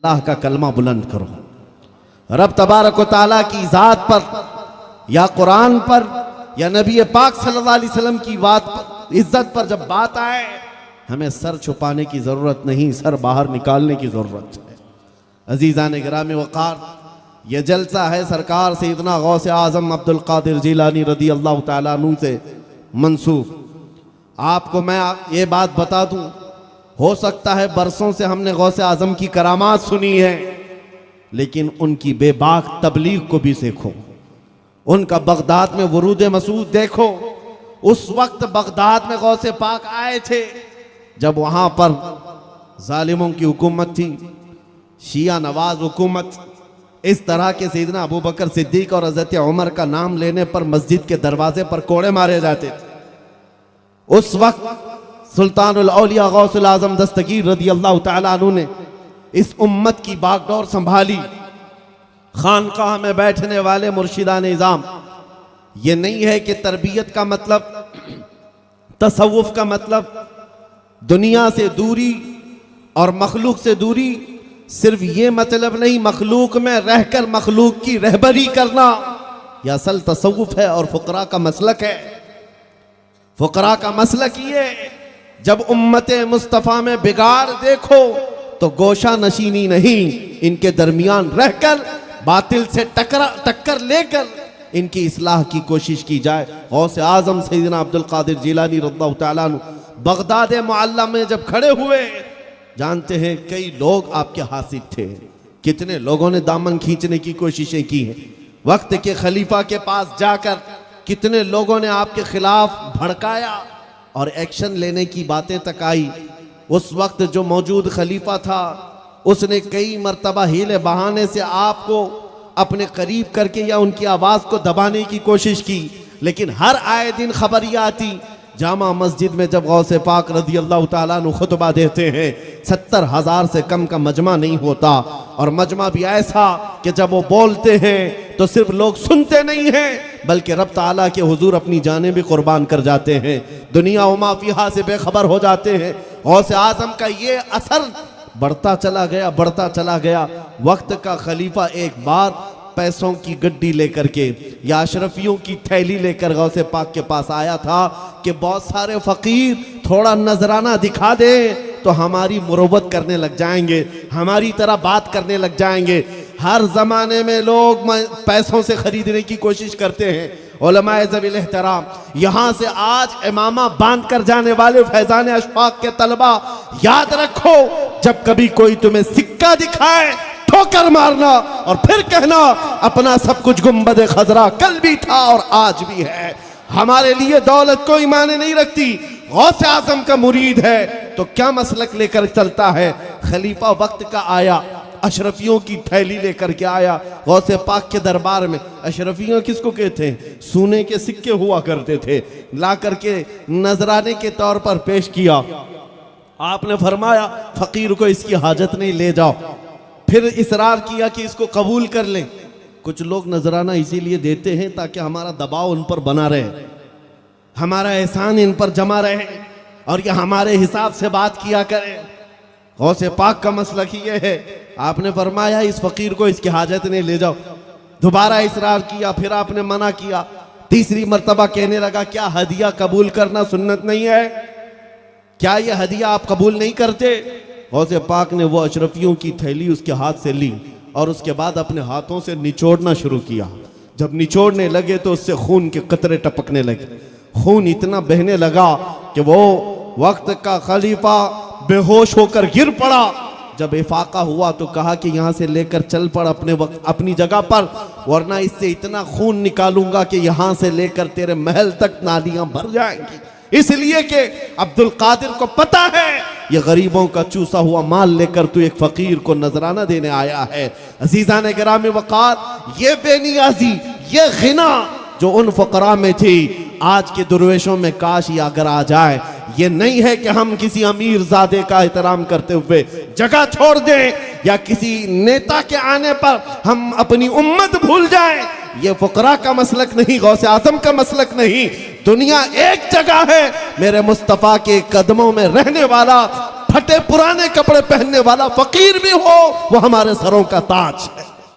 अल्लाह का कलमा बुलंद करो। रब तबारक व तआला की ज़ात पर या कुरान पर या नबी पाक सल्लल्लाहु अलैहि वसल्लम की बात पर, इज्जत पर जब बात आए, हमें सर छुपाने की ज़रूरत नहीं, सर बाहर निकालने की ज़रूरत है। अजीज़ान गिराम वक़ार, यह जलसा है सरकार सैयदना गौसे आज़म अब्दुल कादिर जिलानी रदी अल्लाह तआला अन्हु से मंसूब। आपको मैं ये बात बता दूं, हो सकता है बरसों से हमने गौसे आज़म की करामात सुनी है, लेकिन उनकी बेबाक तबलीग को भी देखो, उनका बगदाद में वरूद मसूद देखो। उस वक्त बगदाद में गौसे पाक आए थे जब वहां पर जालिमों की हुकूमत थी, शिया नवाज हुकूमत। इस तरह के सैयदना अबू बकर सिद्दीक और हज़रत उमर का नाम लेने पर मस्जिद के दरवाजे पर कोड़े मारे जाते थे। उस वक्त सुल्तानुल औलिया गौसुल आज़म दस्तगीर रदी अल्लाह तआला अन्हु ने इस उम्मत की बागडोर संभाली। खानकाह में बैठने वाले मुर्शिदान निज़ाम, ये नहीं है कि तरबियत का मतलब, तसव्वुफ का मतलब दुनिया से दूरी और मखलूक से दूरी, सिर्फ ये मतलब नहीं, मखलूक में रहकर मखलूक की रहबरी करना यह असल तसव्वुफ है और फुकरा का मसलक है। फुकरा का मसलक ये, जब उम्मत मुस्तफ़ा में बिगाड़ देखो तो गोशा नशीनी नहीं, इनके दरमियान रहकर बातिल से टक्कर लेकर इनकी इस्लाह की कोशिश की जाए। गौसे आज़म सैयदना अब्दुल कादिर जिलानी रज़ियल्लाहु तआला अन्हु बगदाद मुअल्ला में जब खड़े हुए, जानते हैं कई लोग आपके हासिल थे, कितने लोगों ने दामन खींचने की कोशिशें की हैं। वक्त के खलीफा के पास जाकर कितने लोगों ने आपके खिलाफ भड़काया और एक्शन लेने की बातें तक आई। उस वक्त जो मौजूद खलीफा था, उसने कई मर्तबा हीले बहाने से आपको अपने करीब करके या उनकी आवाज़ को दबाने की कोशिश की, लेकिन हर आए दिन खबर यह आती, जामा मस्जिद में जब गौसे पाक रज़ी अल्लाह तआला अन्हु खुतबा देते हैं, 70,000 से कम का मजमा नहीं होता, और मजमा भी ऐसा कि जब वो बोलते हैं तो सिर्फ लोग सुनते नहीं हैं, बल्कि रब ताला के हुजूर अपनी जानें भी कुर्बान कर जाते हैं, दुनिया उमा फिहा से बेखबर हो जाते हैं। गौसे आज़म का ये असर बढ़ता चला गया। वक्त का खलीफा एक बार पैसों की गड्डी लेकर के या अशरफियों की थैली लेकर गौसे पाक के पास आया था कि बहुत सारे फकीर थोड़ा नजराना दिखा दे तो हमारी मुरव्वत करने लग जाएंगे, हमारी तरह बात करने लग जाएंगे। हर जमाने में लोग पैसों से खरीदने की कोशिश करते हैं। उलमाए ज़वील एहतराम, यहाँ से आज इमामा बांध कर जाने वाले फैजान अशफाक के तलबा, याद रखो, जब कभी कोई तुम्हें सिक्का दिखाए ठोकर मारना और फिर कहना अपना सब कुछ गुंबद खजरा कल भी था और आज भी है। हमारे लिए दौलत कोई माने नहीं रखती। गौसे आज़म का मुरीद है तो क्या मसलक लेकर चलता है। खलीफा वक्त का आया, अशरफियों की थैली लेकर के आया गौसे पाक के दरबार में। अशरफियों किसको कहते हैं? सोने के सिक्के हुआ करते थे, ला करके नजराने के तौर पर पेश किया। आपने फरमाया फकीर को इसकी हाजत नहीं, ले जाओ। फिर इसरार किया कि इसको कबूल कर लें। कुछ लोग नजराना इसीलिए देते हैं ताकि हमारा दबाव उन पर बना रहे, हमारा एहसान इन पर जमा रहे और ये हमारे हिसाब से बात किया करें। गौसे पाक का मसलक ही ये है। आपने फरमाया इस फकीर को इसकी हाजत नहीं, ले जाओ। दोबारा इसरार किया, फिर आपने मना किया। तीसरी मर्तबा कहने लगा क्या हदिया कबूल करना सुन्नत नहीं है? क्या ये हदिया आप कबूल नहीं करते? गौसे पाक ने वो अशरफियों की थैली उसके हाथ से ली और उसके बाद अपने हाथों से निचोड़ना शुरू किया। जब निचोड़ने लगे तो उससे खून के कतरे टपकने लगे। खून इतना बहने लगा कि वो वक्त का खलीफा बेहोश होकर गिर पड़ा। जब इफाका हुआ तो कहा कि यहाँ से लेकर चल पड़ अपनी जगह पर, वरना इससे इतना खून निकालूंगा कि यहाँ से लेकर तेरे महल तक नालियां भर जाएंगी। इसलिए कि अब्दुल कादिर को पता है ये गरीबों का चूसा हुआ माल लेकर तू एक फकीर को नजराना देने आया है। अजीज़ान गिरामी वक़ार, ये बेनियाजी, ये गिना जो उन फकरा में थी, आज के दुर्वेशों में काश ये अगर आ जाए। ये नहीं है कि हम किसी अमीर ज़ादे का एहतराम करते हुए जगह छोड़ दें या किसी नेता के आने पर हम अपनी उम्मत भूल जाएं। ये फकरा का मसलक नहीं, गौसे आज़म का मसलक नहीं। दुनिया एक जगह है, मेरे मुस्तफ़ा के कदमों में रहने वाला फटे पुराने कपड़े पहनने वाला फकीर भी हो, वो हमारे सरों का ताज है।